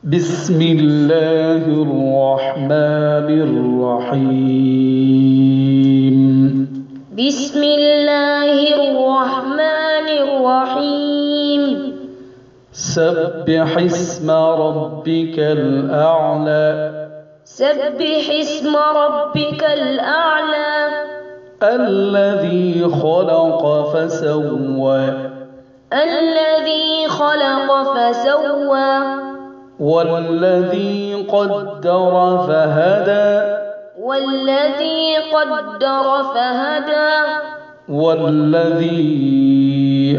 بسم الله الرحمن الرحيم. بسم الله الرحمن الرحيم. سبح اسم ربك الأعلى. سبح اسم ربك الأعلى. الذي خلق فسوى. الذي خلق فسوى. والذي قدر فهدى. والذي قدر فهدى. والذي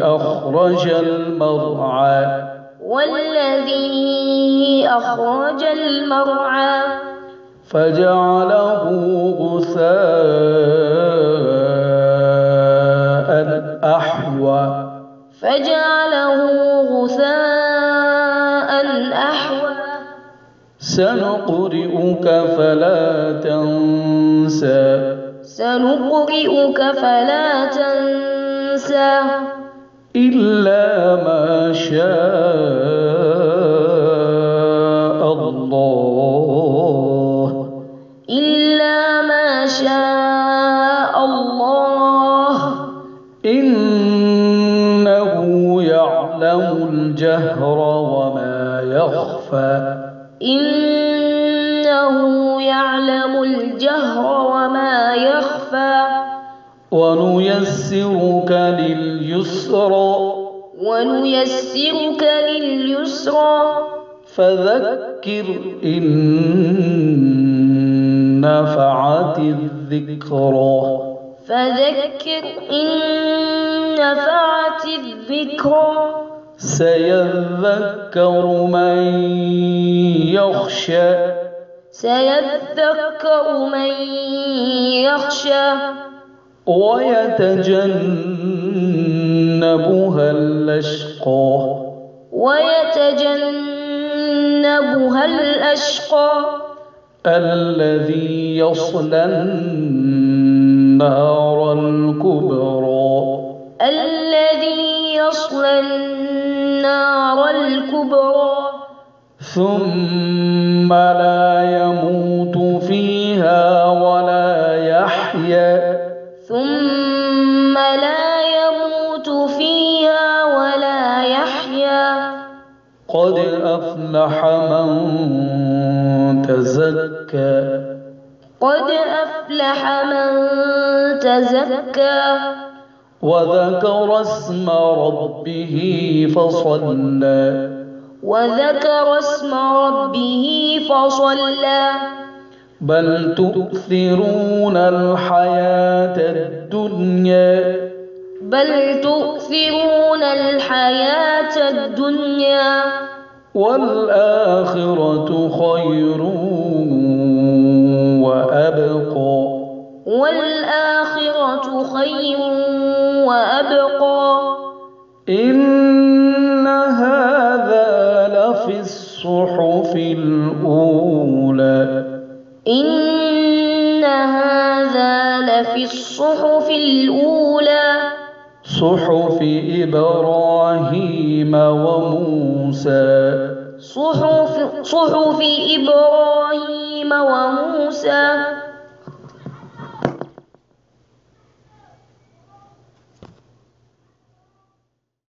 أخرج المرعى. والذي أخرج المرعى. فجعله غثاء أحوى. فجعله غثاء أحوى. سنقرئك فلا تنسى. سنقرئك فلا تنسى. إلا ما شاء الله. إلا ما شاء الله. إنه يعلم الجهر وما يخفى. إنه يعلم الجهر وما يخفى. ونيسرك لليسرى. ونيسرك لليسرى. فذكر إن نفعت الذكرى. فذكر إن نفعت الذكرى. سيذكر من يخشى. سيذكر من يخشى. ويتجنبها الأشقى. ويتجنبها الأشقى. الذي يصلى النار الكبرى. الذي يصلى النار الكبرى. ثم لا يموت فيها ولا يحيا. ثم لا يموت فيها ولا يحيا. قد أفلح من تزكى. قد أفلح من تزكى. وذكر اسم ربه فصلى. وذكر اسم ربه فصلى. بل تؤثرون الحياة الدنيا. بل تؤثرون الحياة الدنيا. والآخرة خير وأبقى. والآخرة خير وأبقى. إن هذا لفي الصحف الأولى. إن هذا لفي الصحف الأولى. صحف إبراهيم وموسى. صحف إبراهيم وموسى.